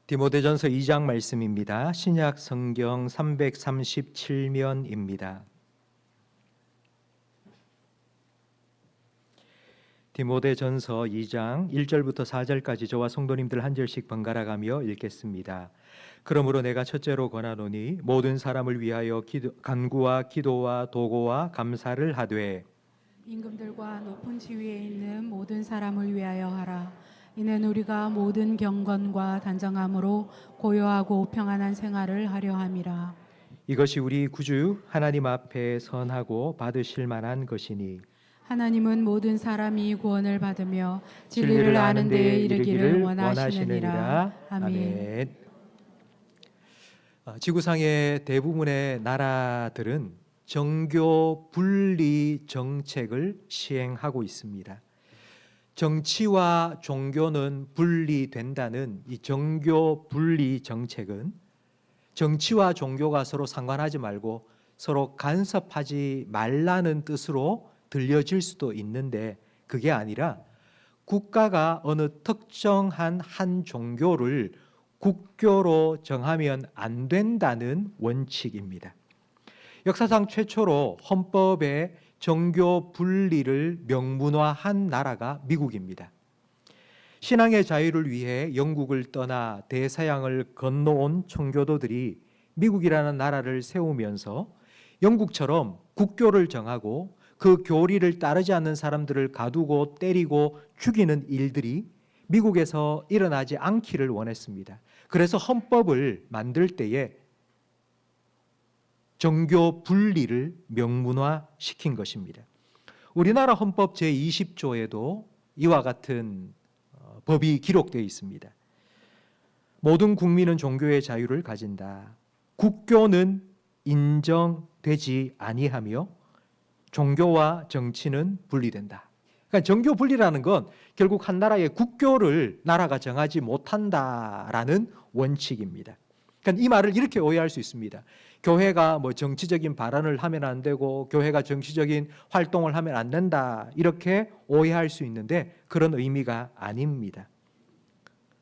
디모데전서 2장 말씀입니다. 신약 성경 337면입니다. 디모데전서 2장 1절부터 4절까지 저와 성도님들 한 절씩 번갈아 가며 읽겠습니다. 그러므로 내가 첫째로 권하노니 모든 사람을 위하여 간구와 기도와 도고와 감사를 하되 임금들과 높은 지위에 있는 모든 사람을 위하여 하라. 이는 우리가 모든 경건과 단정함으로 고요하고 평안한 생활을 하려 함이라. 이것이 우리 구주 하나님 앞에 선하고 받으실 만한 것이니 하나님은 모든 사람이 구원을 받으며 진리를 아는 데에 이르기를 원하시느니라. 아멘. 지구상의 대부분의 나라들은 정교 분리 정책을 시행하고 있습니다. 정치와 종교는 분리된다는 이 정교 분리 정책은 정치와 종교가 서로 상관하지 말고 서로 간섭하지 말라는 뜻으로 들려질 수도 있는데, 그게 아니라 국가가 어느 특정한 한 종교를 국교로 정하면 안 된다는 원칙입니다. 역사상 최초로 헌법에 정교 분리를 명문화한 나라가 미국입니다. 신앙의 자유를 위해 영국을 떠나 대서양을 건너온 청교도들이 미국이라는 나라를 세우면서 영국처럼 국교를 정하고 그 교리를 따르지 않는 사람들을 가두고 때리고 죽이는 일들이 미국에서 일어나지 않기를 원했습니다. 그래서 헌법을 만들 때에 정교 분리를 명문화시킨 것입니다. 우리나라 헌법 제20조에도 이와 같은 법이 기록되어 있습니다. 모든 국민은 종교의 자유를 가진다. 국교는 인정되지 아니하며 종교와 정치는 분리된다. 그러니까 정교 분리라는 건 결국 한 나라의 국교를 나라가 정하지 못한다라는 원칙입니다. 그러니까 이 말을 이렇게 오해할 수 있습니다. 교회가 정치적인 발언을 하면 안 되고 교회가 정치적인 활동을 하면 안 된다, 이렇게 오해할 수 있는데 그런 의미가 아닙니다.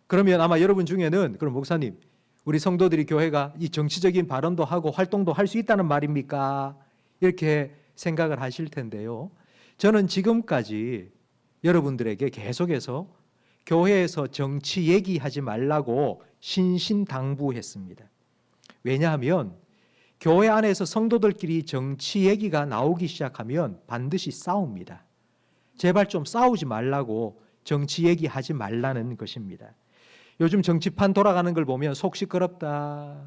그러면 아마 여러분 중에는, 그럼 목사님, 우리 성도들이 교회가 이 정치적인 발언도 하고 활동도 할 수 있다는 말입니까? 이렇게 생각을 하실 텐데요. 저는 지금까지 여러분들에게 계속해서 교회에서 정치 얘기하지 말라고 신신당부했습니다. 왜냐하면 교회 안에서 성도들끼리 정치 얘기가 나오기 시작하면 반드시 싸웁니다. 제발 좀 싸우지 말라고 정치 얘기하지 말라는 것입니다. 요즘 정치판 돌아가는 걸 보면 속 시끄럽다,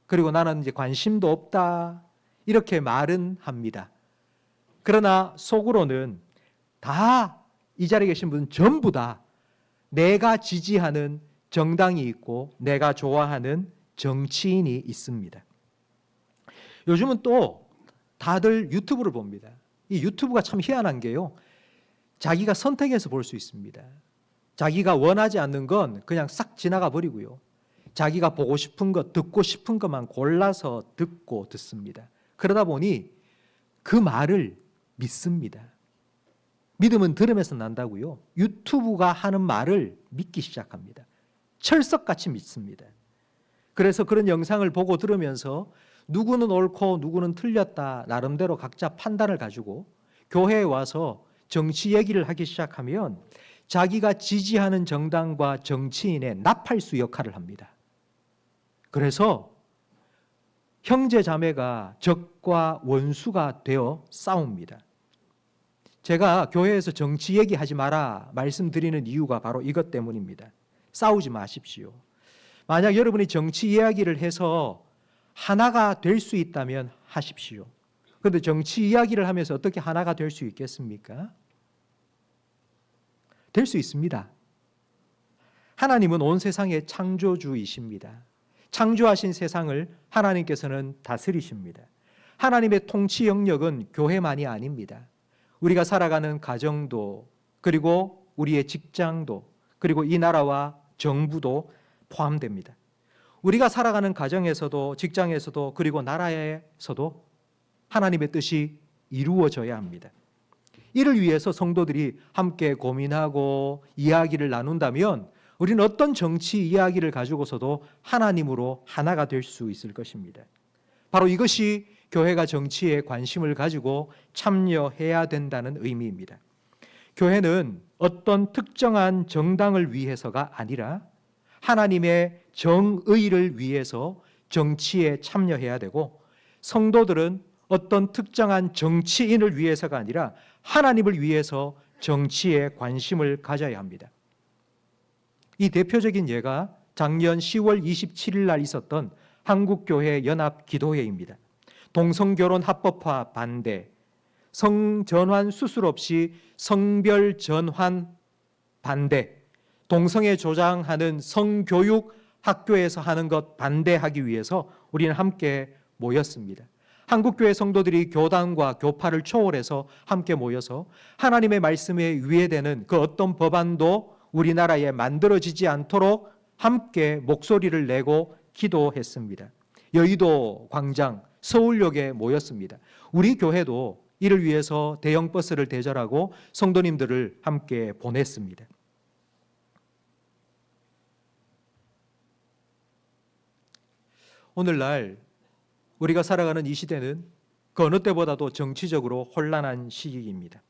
그리고 나는 이제 관심도 없다, 이렇게 말은 합니다. 그러나 속으로는 다, 이 자리에 계신 분 전부 다 내가 지지하는 정당이 있고 내가 좋아하는 정치인이 있습니다. 요즘은 또 다들 유튜브를 봅니다. 이 유튜브가 참 희한한 게요, 자기가 선택해서 볼 수 있습니다. 자기가 원하지 않는 건 그냥 싹 지나가 버리고요, 자기가 보고 싶은 것, 듣고 싶은 것만 골라서 듣습니다. 그러다 보니 그 말을 믿습니다. 믿음은 들음에서 난다고요. 유튜브가 하는 말을 믿기 시작합니다. 철석같이 믿습니다. 그래서 그런 영상을 보고 들으면서 누구는 옳고 누구는 틀렸다, 나름대로 각자 판단을 가지고 교회에 와서 정치 얘기를 하기 시작하면 자기가 지지하는 정당과 정치인의 나팔수 역할을 합니다. 그래서 형제 자매가 적과 원수가 되어 싸웁니다. 제가 교회에서 정치 얘기하지 마라 말씀드리는 이유가 바로 이것 때문입니다. 싸우지 마십시오. 만약 여러분이 정치 이야기를 해서 하나가 될 수 있다면 하십시오. 그런데 정치 이야기를 하면서 어떻게 하나가 될 수 있겠습니까? 될 수 있습니다. 하나님은 온 세상의 창조주이십니다. 창조하신 세상을 하나님께서는 다스리십니다. 하나님의 통치 영역은 교회만이 아닙니다. 우리가 살아가는 가정도, 그리고 우리의 직장도, 그리고 이 나라와 정부도 포함됩니다. 우리가 살아가는 가정에서도, 직장에서도, 그리고 나라에서도 하나님의 뜻이 이루어져야 합니다. 이를 위해서 성도들이 함께 고민하고 이야기를 나눈다면 우리는 어떤 정치 이야기를 가지고서도 하나님으로 하나가 될 수 있을 것입니다. 바로 이것이 교회가 정치에 관심을 가지고 참여해야 된다는 의미입니다. 교회는 어떤 특정한 정당을 위해서가 아니라 하나님의 정의를 위해서 정치에 참여해야 되고, 성도들은 어떤 특정한 정치인을 위해서가 아니라 하나님을 위해서 정치에 관심을 가져야 합니다. 이 대표적인 예가 작년 10월 27일 날 있었던 한국교회 연합기도회입니다. 동성결혼 합법화 반대, 성전환 수술 없이 성별 전환 반대, 동성애 조장하는 성교육 학교에서 하는 것 반대하기 위해서 우리는 함께 모였습니다. 한국교회 성도들이 교단과 교파를 초월해서 함께 모여서 하나님의 말씀에 위배되는 그 어떤 법안도 우리나라에 만들어지지 않도록 함께 목소리를 내고 기도했습니다. 여의도 광장, 서울역에 모였습니다. 우리 교회도 이를 위해서 대형 버스를 대절하고 성도님들을 함께 보냈습니다. 오늘날 우리가 살아가는 이 시대는 그 어느 때보다도 정치적으로 혼란한 시기입니다.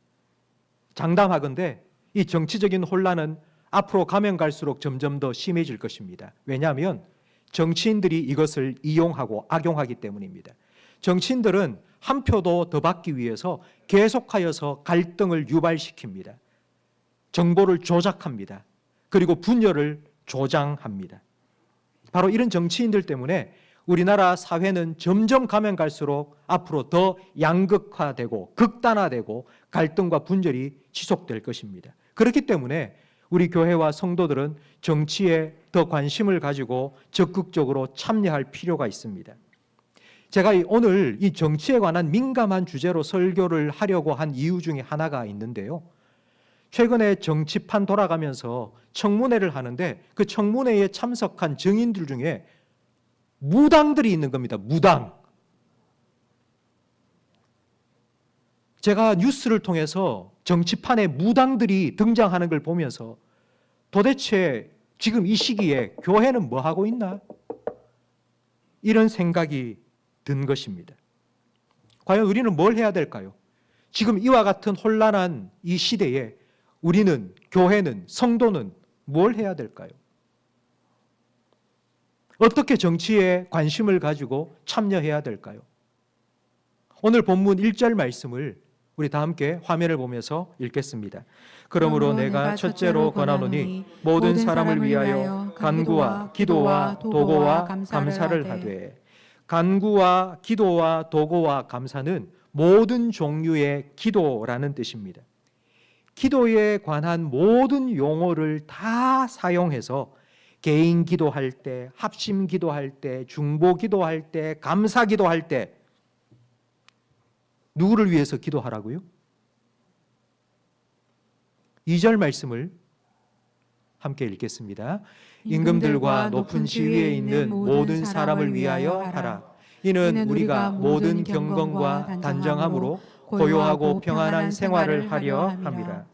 장담하건대 이 정치적인 혼란은 앞으로 가면 갈수록 점점 더 심해질 것입니다. 왜냐하면 정치인들이 이것을 이용하고 악용하기 때문입니다. 정치인들은 한 표도 더 받기 위해서 계속하여서 갈등을 유발시킵니다. 정보를 조작합니다. 그리고 분열을 조장합니다. 바로 이런 정치인들 때문에 우리나라 사회는 점점 가면 갈수록 앞으로 더 양극화되고 극단화되고 갈등과 분열이 지속될 것입니다. 그렇기 때문에 우리 교회와 성도들은 정치에 더 관심을 가지고 적극적으로 참여할 필요가 있습니다. 제가 오늘 이 정치에 관한 민감한 주제로 설교를 하려고 한 이유 중에 하나가 있는데요. 최근에 정치판 돌아가면서 청문회를 하는데 그 청문회에 참석한 증인들 중에 무당들이 있는 겁니다. 무당. 제가 뉴스를 통해서 정치판에 무당들이 등장하는 걸 보면서 도대체 지금 이 시기에 교회는 뭐 하고 있나? 이런 생각이 든 것입니다. 과연 우리는 뭘 해야 될까요? 지금 이와 같은 혼란한 이 시대에 우리는, 교회는, 성도는 뭘 해야 될까요? 어떻게 정치에 관심을 가지고 참여해야 될까요? 오늘 본문 1절 말씀을 우리 다 함께 화면을 보면서 읽겠습니다. 그러므로 내가 첫째로 권하노니 모든 사람을 위하여 간구와 기도와 도고와 감사를 하되. 간구와 기도와 도고와 감사는 모든 종류의 기도라는 뜻입니다. 기도에 관한 모든 용어를 다 사용해서 개인 기도할 때, 합심 기도할 때, 중보 기도할 때, 감사 기도할 때 누구를 위해서 기도하라고요? 2절 말씀을 함께 읽겠습니다. 임금들과 높은 지위에 있는 모든 사람을 위하여 하라. 이는 우리가 모든 경건과 단정함으로 고요하고 평안한 생활을 하려 함이라.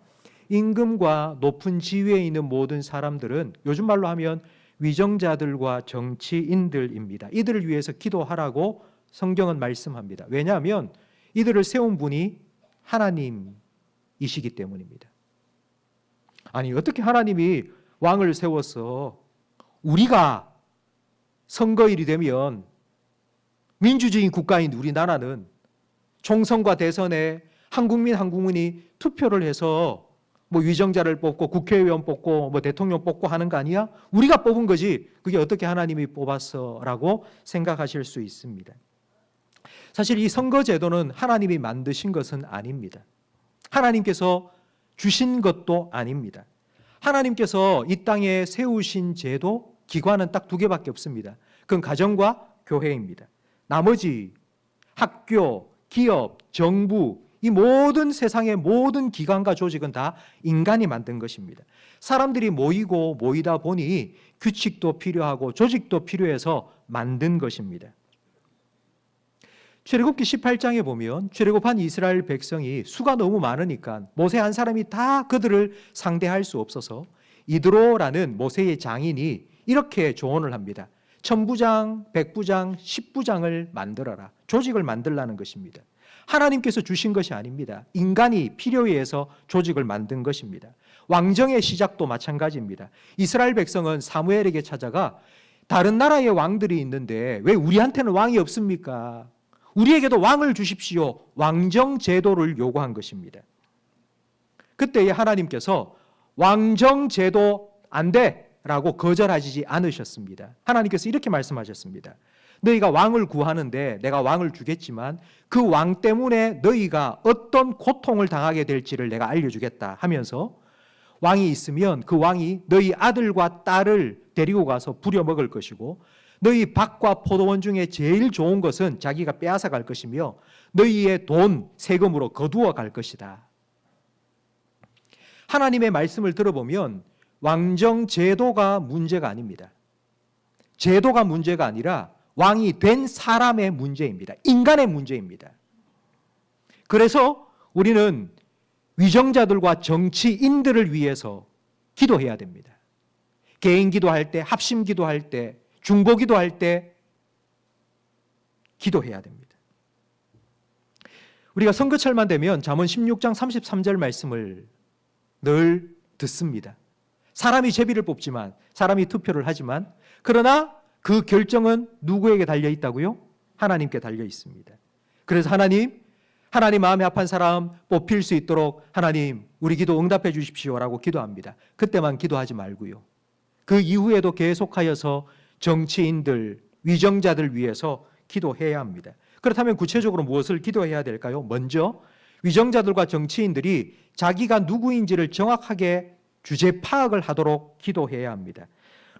임금과 높은 지위에 있는 모든 사람들은 요즘 말로 하면 위정자들과 정치인들입니다. 이들을 위해서 기도하라고 성경은 말씀합니다. 왜냐하면 이들을 세운 분이 하나님이시기 때문입니다. 아니, 어떻게 하나님이 왕을 세워서 우리가 선거일이 되면, 민주주의 국가인 우리나라는 총선과 대선에 한 국민 한 국민이 투표를 해서 뭐 위정자를 뽑고 국회의원 뽑고 뭐 대통령 뽑고 하는 거 아니야? 우리가 뽑은 거지. 그게 어떻게 하나님이 뽑았어라고 생각하실 수 있습니다. 사실 이 선거제도는 하나님이 만드신 것은 아닙니다. 하나님께서 주신 것도 아닙니다. 하나님께서 이 땅에 세우신 제도, 기관은 딱 2개밖에 없습니다. 그건 가정과 교회입니다. 나머지 학교, 기업, 정부, 이 모든 세상의 모든 기관과 조직은 다 인간이 만든 것입니다. 사람들이 모이다 보니 규칙도 필요하고 조직도 필요해서 만든 것입니다. 출애굽기 18장에 보면 출애굽한 이스라엘 백성이 수가 너무 많으니까 모세 한 사람이 다 그들을 상대할 수 없어서 이드로라는 모세의 장인이 이렇게 조언을 합니다. 1000부장, 100부장, 10부장을 만들어라. 조직을 만들라는 것입니다. 하나님께서 주신 것이 아닙니다. 인간이 필요에 의해서 조직을 만든 것입니다. 왕정의 시작도 마찬가지입니다. 이스라엘 백성은 사무엘에게 찾아가 다른 나라의 왕들이 있는데 왜 우리한테는 왕이 없습니까? 우리에게도 왕을 주십시오. 왕정 제도를 요구한 것입니다. 그때에 하나님께서 왕정 제도 안 돼라고 거절하지 않으셨습니다. 하나님께서 이렇게 말씀하셨습니다. 너희가 왕을 구하는데 내가 왕을 주겠지만 그 왕 때문에 너희가 어떤 고통을 당하게 될지를 내가 알려주겠다 하면서 왕이 있으면 그 왕이 너희 아들과 딸을 데리고 가서 부려먹을 것이고 너희 밭과 포도원 중에 제일 좋은 것은 자기가 빼앗아 갈 것이며 너희의 돈, 세금으로 거두어 갈 것이다. 하나님의 말씀을 들어보면 왕정 제도가 문제가 아닙니다. 제도가 문제가 아니라 왕이 된 사람의 문제입니다. 인간의 문제입니다. 그래서 우리는 위정자들과 정치인들을 위해서 기도해야 됩니다. 개인 기도할 때, 합심 기도할 때, 중보 기도할 때 기도해야 됩니다. 우리가 선거철만 되면 잠언 16장 33절 말씀을 늘 듣습니다. 사람이 제비를 뽑지만, 사람이 투표를 하지만, 그러나 그 결정은 누구에게 달려 있다고요? 하나님께 달려 있습니다. 그래서 하나님 마음에 합한 사람 뽑힐 수 있도록 하나님 우리 기도 응답해 주십시오라고 기도합니다. 그때만 기도하지 말고요. 그 이후에도 계속하여서 정치인들, 위정자들 위해서 기도해야 합니다. 그렇다면 구체적으로 무엇을 기도해야 될까요? 먼저 위정자들과 정치인들이 자기가 누구인지를 정확하게 주제 파악을 하도록 기도해야 합니다.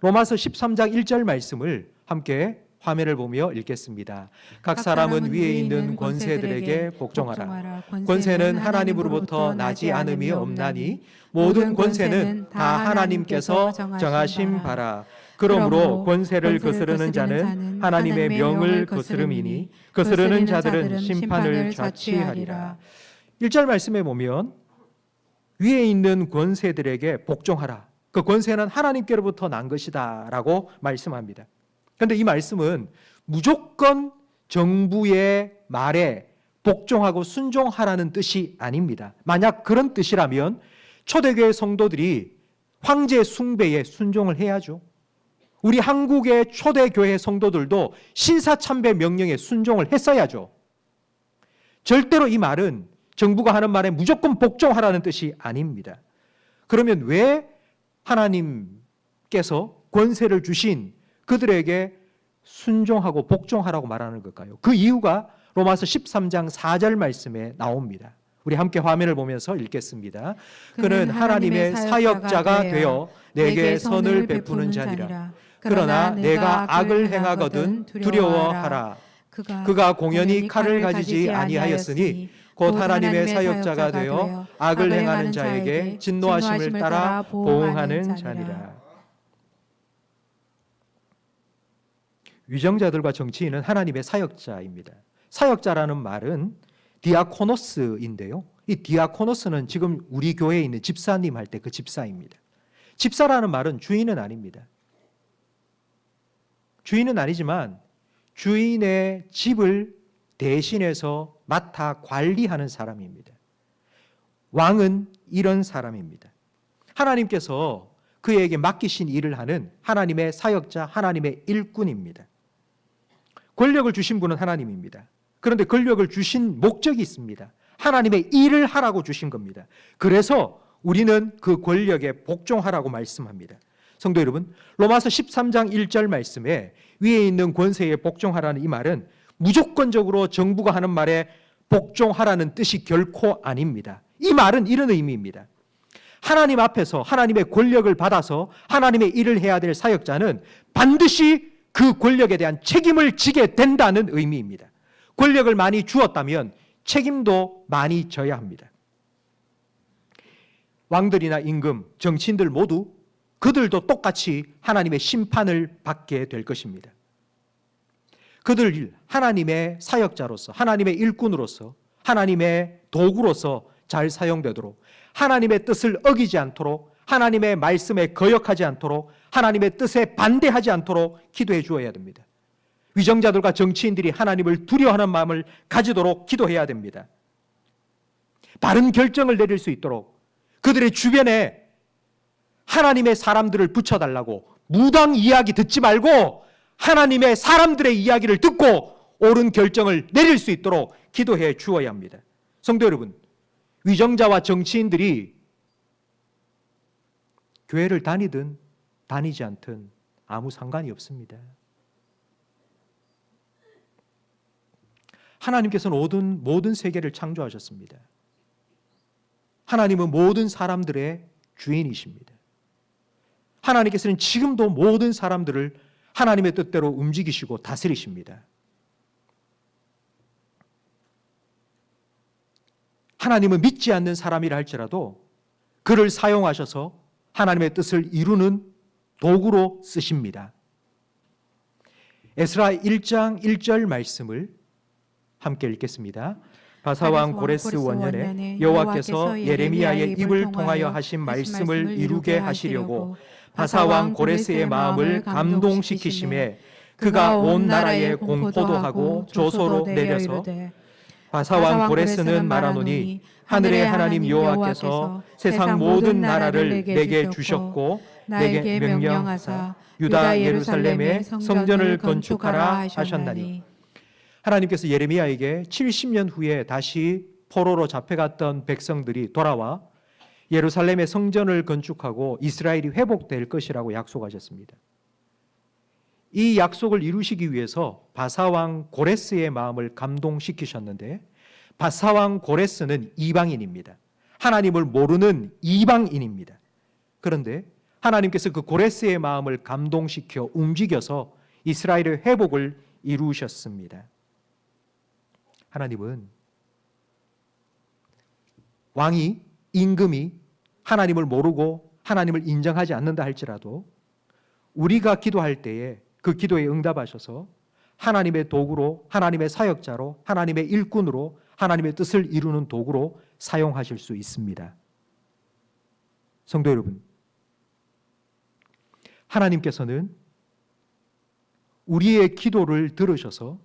로마서 13장 1절 말씀을 함께 화면을 보며 읽겠습니다. 각 사람은 위에 있는 권세들에게 복종하라. 권세는 하나님으로부터 나지 않음이 없나니 모든 권세는 다 하나님께서 정하신 바라. 그러므로 권세를 거스르는 자는 하나님의 명을 거스름이니 거스르는 자들은 심판을 자취하리라. 1절 말씀에 보면 위에 있는 권세들에게 복종하라. 그 권세는 하나님께로부터 난 것이다 라고 말씀합니다. 그런데 이 말씀은 무조건 정부의 말에 복종하고 순종하라는 뜻이 아닙니다. 만약 그런 뜻이라면 초대교회 성도들이 황제 숭배에 순종을 해야죠. 우리 한국의 초대교회 성도들도 신사참배 명령에 순종을 했어야죠. 절대로 이 말은 정부가 하는 말에 무조건 복종하라는 뜻이 아닙니다. 그러면 왜 하나님께서 권세를 주신 그들에게 순종하고 복종하라고 말하는 걸까요? 그 이유가 로마서 13장 4절 말씀에 나옵니다. 우리 함께 화면을 보면서 읽겠습니다. 그는 하나님의 사역자가 되어 내게 선을 베푸는 자니라. 그러나 내가 악을 행하거든 두려워하라. 그가 공연히 칼을 가지지 아니하였으니 곧 하나님의 사역자가 되어 악을 행하는 자에게 진노하심을 따라 보응하는 자니라. 위정자들과 정치인은 하나님의 사역자입니다. 사역자라는 말은 디아코노스인데요. 이 디아코노스는 지금 우리 교회에 있는 집사님 할 때 그 집사입니다. 집사라는 말은 주인은 아닙니다. 주인은 아니지만 주인의 집을 대신해서 맡아 관리하는 사람입니다. 왕은 이런 사람입니다. 하나님께서 그에게 맡기신 일을 하는 하나님의 사역자, 하나님의 일꾼입니다. 권력을 주신 분은 하나님입니다. 그런데 권력을 주신 목적이 있습니다. 하나님의 일을 하라고 주신 겁니다. 그래서 우리는 그 권력에 복종하라고 말씀합니다. 성도 여러분, 로마서 13장 1절 말씀에 위에 있는 권세에 복종하라는 이 말은 무조건적으로 정부가 하는 말에 복종하라는 뜻이 결코 아닙니다. 이 말은 이런 의미입니다. 하나님 앞에서 하나님의 권력을 받아서 하나님의 일을 해야 될 사역자는 반드시 그 권력에 대한 책임을 지게 된다는 의미입니다. 권력을 많이 주었다면 책임도 많이 져야 합니다. 왕들이나 임금, 정치인들 모두 그들도 똑같이 하나님의 심판을 받게 될 것입니다. 그들 하나님의 사역자로서, 하나님의 일꾼으로서, 하나님의 도구로서 잘 사용되도록, 하나님의 뜻을 어기지 않도록 하나님의 말씀에 거역하지 않도록, 하나님의 뜻에 반대하지 않도록 기도해 주어야 됩니다. 위정자들과 정치인들이 하나님을 두려워하는 마음을 가지도록 기도해야 됩니다. 바른 결정을 내릴 수 있도록 그들의 주변에 하나님의 사람들을 붙여달라고, 무당 이야기 듣지 말고 하나님의 사람들의 이야기를 듣고 옳은 결정을 내릴 수 있도록 기도해 주어야 합니다. 성도 여러분, 위정자와 정치인들이 교회를 다니든 다니지 않든 아무 상관이 없습니다. 하나님께서는 모든 세계를 창조하셨습니다. 하나님은 모든 사람들의 주인이십니다. 하나님께서는 지금도 모든 사람들을 하나님의 뜻대로 움직이시고 다스리십니다. 하나님은 믿지 않는 사람이라 할지라도 그를 사용하셔서 하나님의 뜻을 이루는 도구로 쓰십니다. 에스라 1장 1절 말씀을 함께 읽겠습니다. 바사왕 고레스 원년에 여호와께서 예레미야의 입을 통하여 하신 말씀을 이루게 하시려고 바사왕 고레스의 마음을 감동시키심에 그가 온 나라에 공포도 하고 조소로 내려서 바사왕 고레스는 말하노니 하늘의 하나님 여호와께서 세상 모든 나라를 내게 주셨고 내게 명령하사 유다 예루살렘에 성전을 건축하라 하셨나니. 하나님께서 예레미야에게 70년 후에 다시 포로로 잡혀갔던 백성들이 돌아와 예루살렘의 성전을 건축하고 이스라엘이 회복될 것이라고 약속하셨습니다. 이 약속을 이루시기 위해서 바사왕 고레스의 마음을 감동시키셨는데, 바사왕 고레스는 이방인입니다. 하나님을 모르는 이방인입니다. 그런데 하나님께서 그 고레스의 마음을 감동시켜 움직여서 이스라엘의 회복을 이루셨습니다. 하나님은 왕이, 임금이 하나님을 모르고 하나님을 인정하지 않는다 할지라도 우리가 기도할 때에 그 기도에 응답하셔서 하나님의 도구로, 하나님의 사역자로, 하나님의 일꾼으로 하나님의 뜻을 이루는 도구로 사용하실 수 있습니다. 성도 여러분, 하나님께서는 우리의 기도를 들으셔서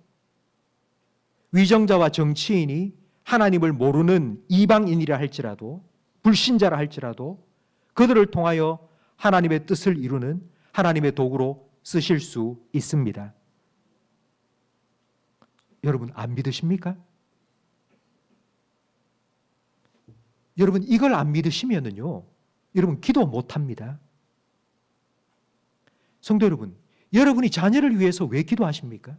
위정자와 정치인이 하나님을 모르는 이방인이라 할지라도, 불신자라 할지라도 그들을 통하여 하나님의 뜻을 이루는 하나님의 도구로 쓰실 수 있습니다. 여러분, 안 믿으십니까? 여러분, 이걸 안 믿으시면은요, 여러분 기도 못 합니다. 성도 여러분, 여러분이 자녀를 위해서 왜 기도하십니까?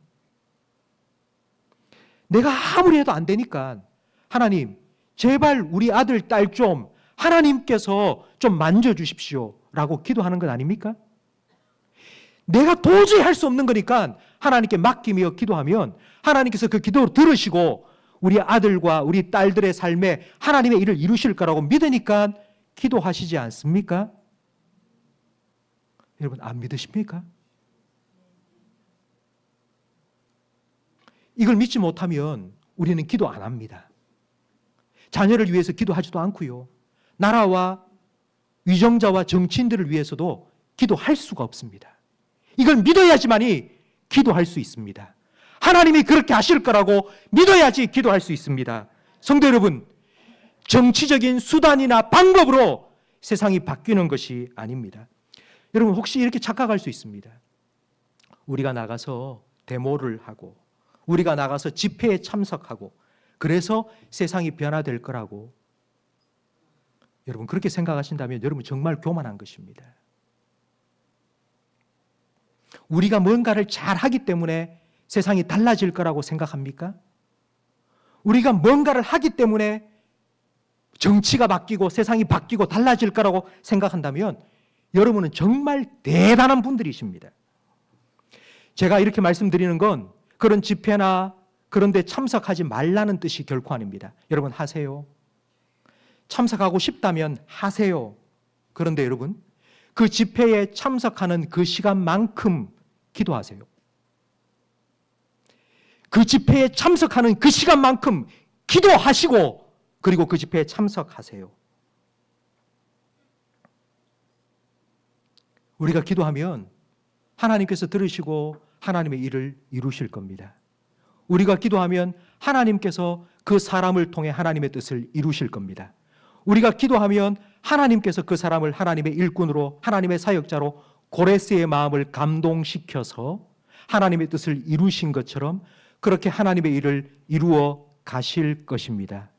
내가 아무리 해도 안 되니까 하나님, 제발 우리 아들, 딸 좀 하나님께서 좀 만져주십시오 라고 기도하는 것 아닙니까? 내가 도저히 할 수 없는 거니까 하나님께 맡기며 기도하면 하나님께서 그 기도를 들으시고 우리 아들과 우리 딸들의 삶에 하나님의 일을 이루실 거라고 믿으니까 기도하시지 않습니까? 여러분, 안 믿으십니까? 이걸 믿지 못하면 우리는 기도 안 합니다. 자녀를 위해서 기도하지도 않고요. 나라와 위정자와 정치인들을 위해서도 기도할 수가 없습니다. 이걸 믿어야지만이 기도할 수 있습니다. 하나님이 그렇게 하실 거라고 믿어야지 기도할 수 있습니다. 성도 여러분, 정치적인 수단이나 방법으로 세상이 바뀌는 것이 아닙니다. 여러분, 혹시 이렇게 착각할 수 있습니다. 우리가 나가서 데모를 하고 우리가 나가서 집회에 참석하고 그래서 세상이 변화될 거라고 여러분 그렇게 생각하신다면 여러분 정말 교만한 것입니다. 우리가 뭔가를 잘하기 때문에 세상이 달라질 거라고 생각합니까? 우리가 뭔가를 하기 때문에 정치가 바뀌고 세상이 바뀌고 달라질 거라고 생각한다면 여러분은 정말 대단한 분들이십니다. 제가 이렇게 말씀드리는 건 그런 집회나 그런 데 참석하지 말라는 뜻이 결코 아닙니다. 여러분 하세요. 참석하고 싶다면 하세요. 그런데 여러분, 그 집회에 참석하는 그 시간만큼 기도하세요. 그 집회에 참석하는 그 시간만큼 기도하시고 그리고 그 집회에 참석하세요. 우리가 기도하면 하나님께서 들으시고 하나님의 일을 이루실 겁니다. 우리가 기도하면 하나님께서 그 사람을 통해 하나님의 뜻을 이루실 겁니다. 우리가 기도하면 하나님께서 그 사람을 하나님의 일꾼으로, 하나님의 사역자로 고레스의 마음을 감동시켜서 하나님의 뜻을 이루신 것처럼 그렇게 하나님의 일을 이루어 가실 것입니다.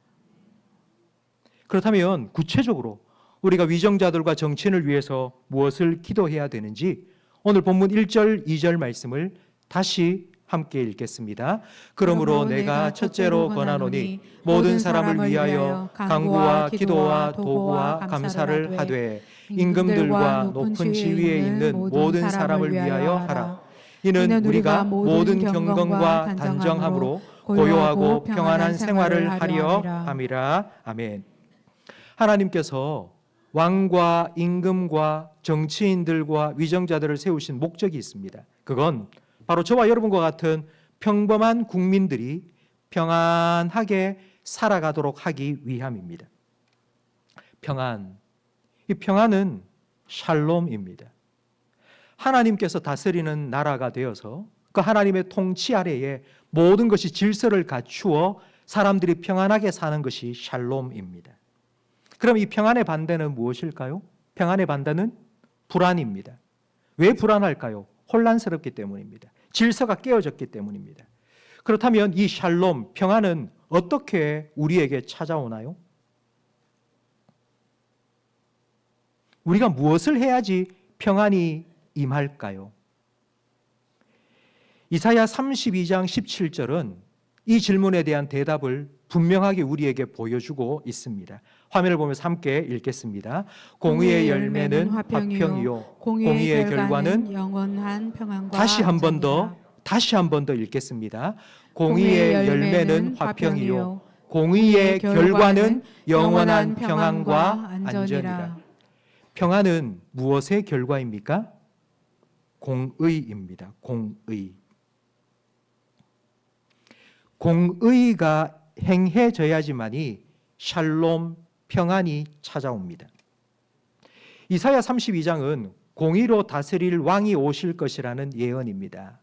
그렇다면 구체적으로 우리가 위정자들과 정치인을 위해서 무엇을 기도해야 되는지 오늘 본문 1절, 2절 말씀을 다시 함께 읽겠습니다. 그러므로 내가 첫째로 권하노니 모든 사람을 위하여 간구와 기도와 도구와 감사를 하되 임금들과 높은 지위에 있는 모든 사람을 위하여 하라. 이는 우리가 모든 경건과 단정함으로 고요하고 평안한 생활을 하려 함이라. 아멘. 하나님께서 왕과 임금과 정치인들과 위정자들을 세우신 목적이 있습니다. 그건 바로 저와 여러분과 같은 평범한 국민들이 평안하게 살아가도록 하기 위함입니다. 평안, 이 평안은 샬롬입니다. 하나님께서 다스리는 나라가 되어서 그 하나님의 통치 아래에 모든 것이 질서를 갖추어 사람들이 평안하게 사는 것이 샬롬입니다. 그럼 이 평안의 반대는 무엇일까요? 평안의 반대는 불안입니다. 왜 불안할까요? 혼란스럽기 때문입니다. 질서가 깨어졌기 때문입니다. 그렇다면 이 샬롬, 평안은 어떻게 우리에게 찾아오나요? 우리가 무엇을 해야지 평안이 임할까요? 이사야 32장 17절은 이 질문에 대한 대답을 분명하게 우리에게 보여주고 있습니다. 화면을 보면서 함께 읽겠습니다. 공의의 열매는 화평이요 공의의 결과는 영원한 평안과 다시 한 번 더 읽겠습니다. 공의의 열매는 화평이요 공의의 결과는 영원한 평안과 안전이라. 평안은 무엇의 결과입니까? 공의입니다. 공의가 행해져야지만이 샬롬, 평안이 찾아옵니다. 이사야 32장은 공의로 다스릴 왕이 오실 것이라는 예언입니다.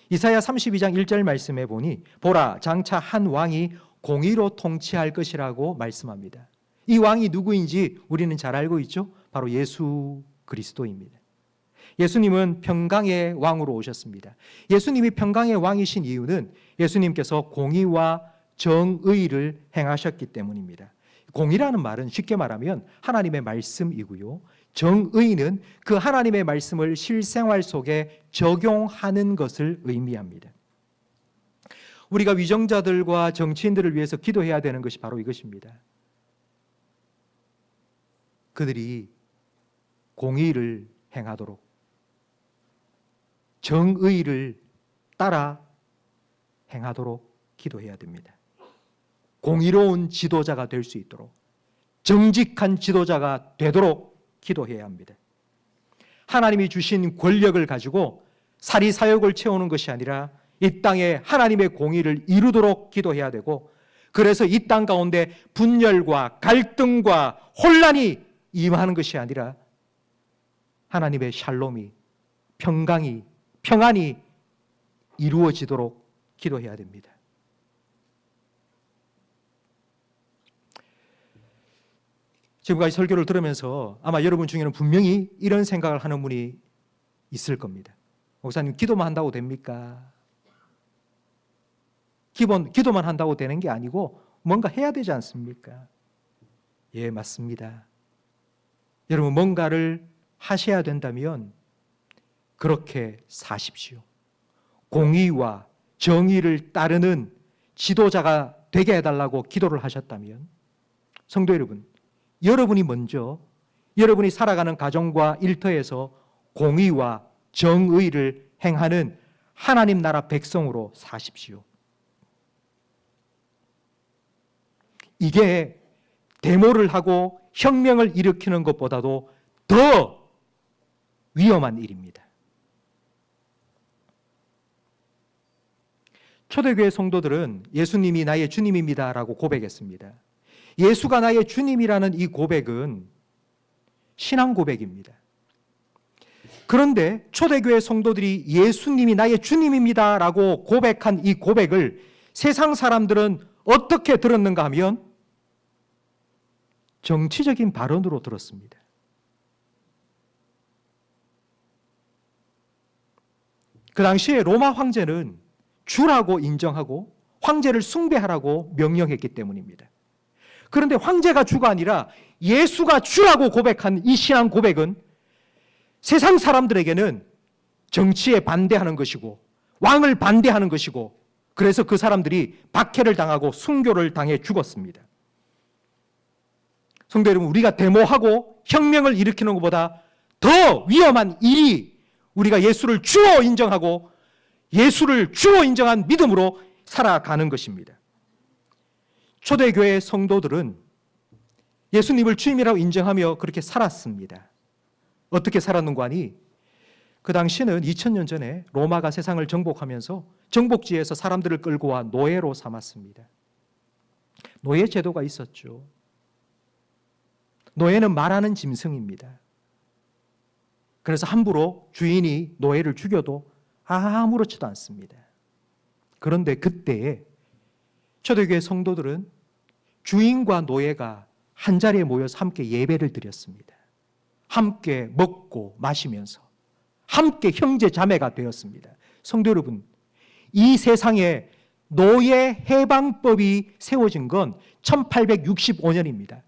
이사야 32장 1절 말씀에 보니 보라 장차 한 왕이 공의로 통치할 것이라고 말씀합니다. 이 왕이 누구인지 우리는 잘 알고 있죠? 바로 예수 그리스도입니다. 예수님은 평강의 왕으로 오셨습니다. 예수님이 평강의 왕이신 이유는 예수님께서 공의와 정의를 행하셨기 때문입니다. 공의라는 말은 쉽게 말하면 하나님의 말씀이고요. 정의는 그 하나님의 말씀을 실생활 속에 적용하는 것을 의미합니다. 우리가 위정자들과 정치인들을 위해서 기도해야 되는 것이 바로 이것입니다. 그들이 공의를 행하도록 정의를 따라 행하도록 기도해야 됩니다. 공의로운 지도자가 될 수 있도록 정직한 지도자가 되도록 기도해야 합니다. 하나님이 주신 권력을 가지고 사리사욕을 채우는 것이 아니라 이 땅에 하나님의 공의를 이루도록 기도해야 되고 그래서 이 땅 가운데 분열과 갈등과 혼란이 임하는 것이 아니라 하나님의 샬롬이 평안이 이루어지도록 기도해야 됩니다. 지금까지 설교를 들으면서 아마 여러분 중에는 분명히 이런 생각을 하는 분이 있을 겁니다. 목사님, 기도만 한다고 됩니까? 기도만 한다고 되는 게 아니고 뭔가 해야 되지 않습니까? 예, 맞습니다. 여러분, 뭔가를 하셔야 된다면 그렇게 사십시오. 공의와 정의를 따르는 지도자가 되게 해달라고 기도를 하셨다면 성도 여러분, 여러분이 먼저 여러분이 살아가는 가정과 일터에서 공의와 정의를 행하는 하나님 나라 백성으로 사십시오. 이게 데모를 하고 혁명을 일으키는 것보다도 더 위험한 일입니다. 초대교회 성도들은 예수님이 나의 주님입니다라고 고백했습니다. 예수가 나의 주님이라는 이 고백은 신앙 고백입니다. 그런데 초대교회 성도들이 예수님이 나의 주님입니다라고 고백한 이 고백을 세상 사람들은 어떻게 들었는가 하면 정치적인 발언으로 들었습니다. 그 당시에 로마 황제는 주라고 인정하고 황제를 숭배하라고 명령했기 때문입니다. 그런데 황제가 주가 아니라 예수가 주라고 고백한 이 신앙 고백은 세상 사람들에게는 정치에 반대하는 것이고 왕을 반대하는 것이고, 그래서 그 사람들이 박해를 당하고 순교를 당해 죽었습니다. 성도 여러분, 우리가 데모하고 혁명을 일으키는 것보다 더 위험한 일이 우리가 예수를 주로 인정하고 예수를 주로 인정한 믿음으로 살아가는 것입니다. 초대교회 성도들은 예수님을 주님이라고 인정하며 그렇게 살았습니다. 어떻게 살았는가 하니, 그 당시는 2000년 전에 로마가 세상을 정복하면서 정복지에서 사람들을 끌고 와 노예로 삼았습니다. 노예 제도가 있었죠. 노예는 말하는 짐승입니다. 그래서 함부로 주인이 노예를 죽여도 아무렇지도 않습니다. 그런데 그때에 초대교회 성도들은 주인과 노예가 한자리에 모여서 함께 예배를 드렸습니다. 함께 먹고 마시면서 함께 형제 자매가 되었습니다. 성도 여러분, 이 세상에 노예 해방법이 세워진 건 1865년입니다.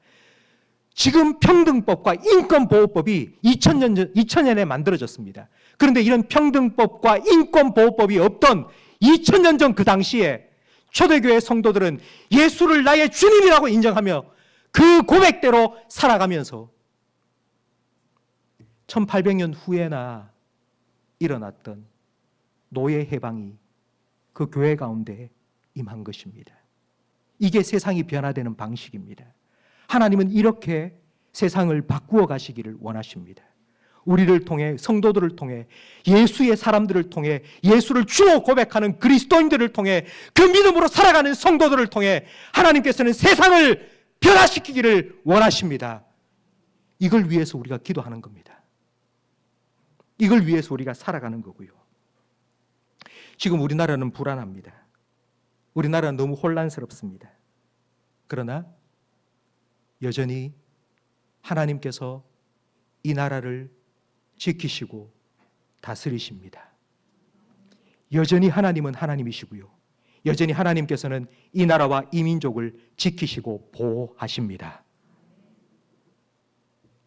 지금 평등법과 인권보호법이 2000년에 만들어졌습니다. 그런데 이런 평등법과 인권보호법이 없던 2000년 전 그 당시에 초대교회 성도들은 예수를 나의 주님이라고 인정하며 그 고백대로 살아가면서 1800년 후에나 일어났던 노예 해방이 그 교회 가운데 임한 것입니다. 이게 세상이 변화되는 방식입니다. 하나님은 이렇게 세상을 바꾸어 가시기를 원하십니다. 우리를 통해, 성도들을 통해, 예수의 사람들을 통해, 예수를 주로 고백하는 그리스도인들을 통해, 그 믿음으로 살아가는 성도들을 통해 하나님께서는 세상을 변화시키기를 원하십니다. 이걸 위해서 우리가 기도하는 겁니다. 이걸 위해서 우리가 살아가는 거고요. 지금 우리나라는 불안합니다. 우리나라는 너무 혼란스럽습니다. 그러나 여전히 하나님께서 이 나라를 지키시고 다스리십니다. 여전히 하나님은 하나님이시고요. 여전히 하나님께서는 이 나라와 이 민족을 지키시고 보호하십니다.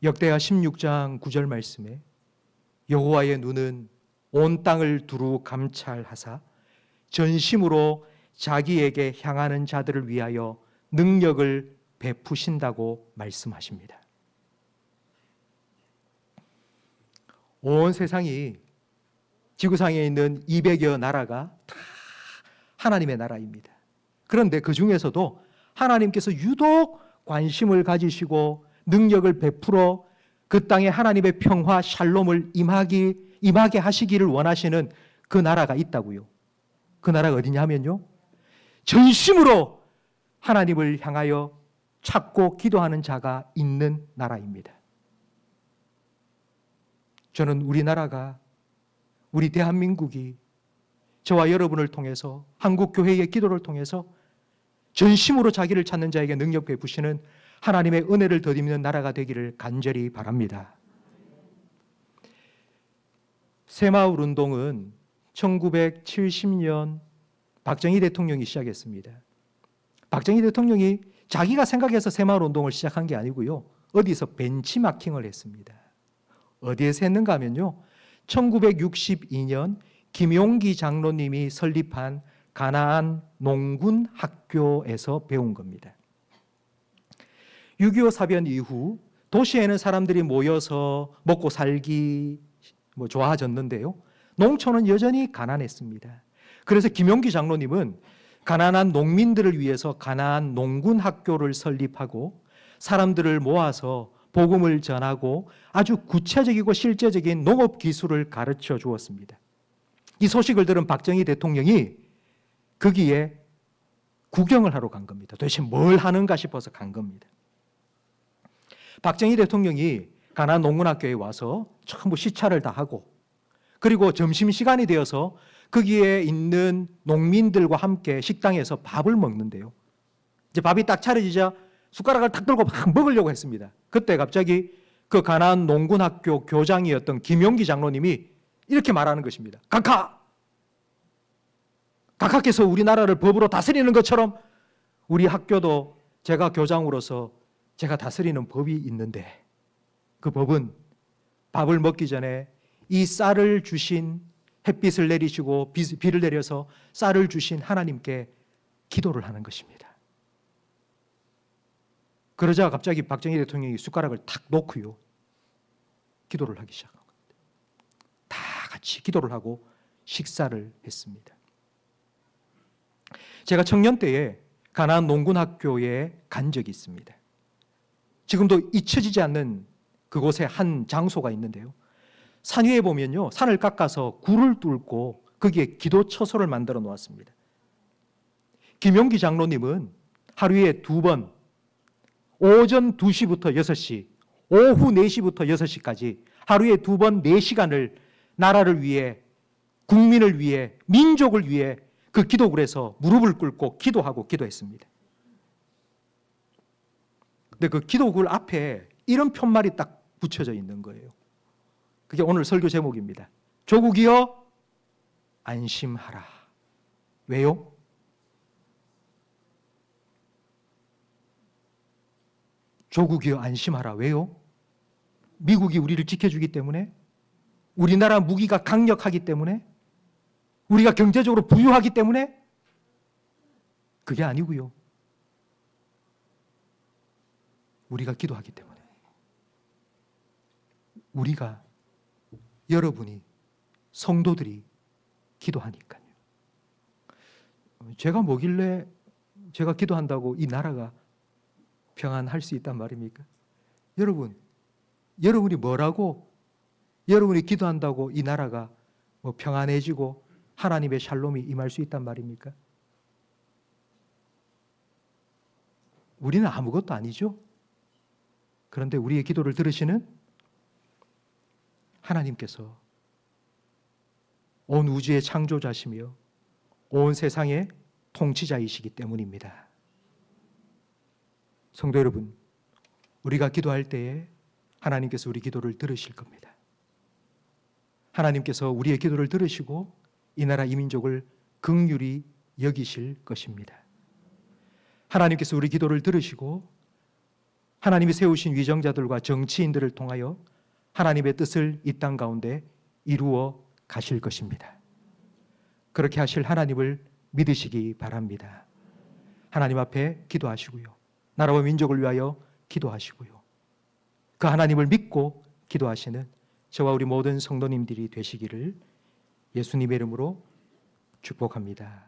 역대하 16장 9절 말씀에 여호와의 눈은 온 땅을 두루 감찰하사 전심으로 자기에게 향하는 자들을 위하여 능력을 베푸신다고 말씀하십니다. 온 세상이, 지구상에 있는 200여 나라가 다 하나님의 나라입니다. 그런데 그 중에서도 하나님께서 유독 관심을 가지시고 능력을 베풀어 그 땅에 하나님의 평화, 샬롬을 임하게 하시기를 원하시는 그 나라가 있다고요. 그 나라가 어디냐 하면요, 전심으로 하나님을 향하여 찾고 기도하는 자가 있는 나라입니다. 저는 우리나라가, 우리 대한민국이 저와 여러분을 통해서, 한국교회의 기도를 통해서 전심으로 자기를 찾는 자에게 능력 베푸시는 하나님의 은혜를 덧입는 나라가 되기를 간절히 바랍니다. 새마을 운동은 1970년 박정희 대통령이 시작했습니다. 박정희 대통령이 자기가 생각해서 새마을 운동을 시작한 게 아니고요, 어디서 벤치마킹을 했습니다. 어디에서 했는가 하면요, 1962년 김용기 장로님이 설립한 가나안 농군 학교에서 배운 겁니다. 6.25 사변 이후 도시에는 사람들이 모여서 먹고 살기 좋아졌는데요, 농촌은 여전히 가난했습니다. 그래서 김용기 장로님은 가난한 농민들을 위해서 가나안 농군 학교를 설립하고 사람들을 모아서 복음을 전하고 아주 구체적이고 실제적인 농업 기술을 가르쳐 주었습니다. 이 소식을 들은 박정희 대통령이 거기에 구경을 하러 간 겁니다. 도대체 뭘 하는가 싶어서 간 겁니다. 박정희 대통령이 가나안 농군학교에 와서 전부 시찰을 다 하고, 그리고 점심시간이 되어서 거기에 있는 농민들과 함께 식당에서 밥을 먹는데요. 이제 밥이 딱 차려지자 숟가락을 탁 들고 막 먹으려고 했습니다. 그때 갑자기 그 가나안 농군학교 교장이었던 김용기 장로님이 이렇게 말하는 것입니다. 각하께서 우리나라를 법으로 다스리는 것처럼 우리 학교도 제가 교장으로서 제가 다스리는 법이 있는데, 그 법은 밥을 먹기 전에 이 쌀을 주신, 햇빛을 내리시고 비를 내려서 쌀을 주신 하나님께 기도를 하는 것입니다. 그러자 갑자기 박정희 대통령이 숟가락을 탁 놓고요, 기도를 하기 시작한 겁니다. 다 같이 기도를 하고 식사를 했습니다. 제가 청년 때에 가나안 농군학교에 간 적이 있습니다. 지금도 잊혀지지 않는 그곳에 한 장소가 있는데요. 산 위에 보면요, 산을 깎아서 굴을 뚫고 거기에 기도 처소를 만들어 놓았습니다. 김용기 장로님은 하루에 2번, 오전 2시부터 6시, 오후 4시부터 6시까지 하루에 2번 4시간을 나라를 위해, 국민을 위해, 민족을 위해 그 기도굴에서 무릎을 꿇고 기도하고 기도했습니다. 근데 그 기도굴 앞에 이런 편말이 딱 붙여져 있는 거예요. 그게 오늘 설교 제목입니다. 조국이여 안심하라. 왜요? 조국이여 안심하라. 왜요? 미국이 우리를 지켜주기 때문에? 우리나라 무기가 강력하기 때문에? 우리가 경제적으로 부유하기 때문에? 그게 아니고요. 우리가 기도하기 때문에. 우리가, 여러분이, 성도들이 기도하니까요. 제가 뭐길래 제가 기도한다고 이 나라가 평안할 수 있단 말입니까? 여러분이 뭐라고, 여러분이 기도한다고 이 나라가 뭐 평안해지고 하나님의 샬롬이 임할 수 있단 말입니까? 우리는 아무것도 아니죠. 그런데 우리의 기도를 들으시는 하나님께서 온 우주의 창조자시며 온 세상의 통치자이시기 때문입니다. 성도 여러분, 우리가 기도할 때에 하나님께서 우리 기도를 들으실 겁니다. 하나님께서 우리의 기도를 들으시고 이 나라 이 민족을 긍휼히 여기실 것입니다. 하나님께서 우리 기도를 들으시고 하나님이 세우신 위정자들과 정치인들을 통하여 하나님의 뜻을 이 땅 가운데 이루어 가실 것입니다. 그렇게 하실 하나님을 믿으시기 바랍니다. 하나님 앞에 기도하시고요, 나라와 민족을 위하여 기도하시고요, 그 하나님을 믿고 기도하시는 저와 우리 모든 성도님들이 되시기를 예수님의 이름으로 축복합니다.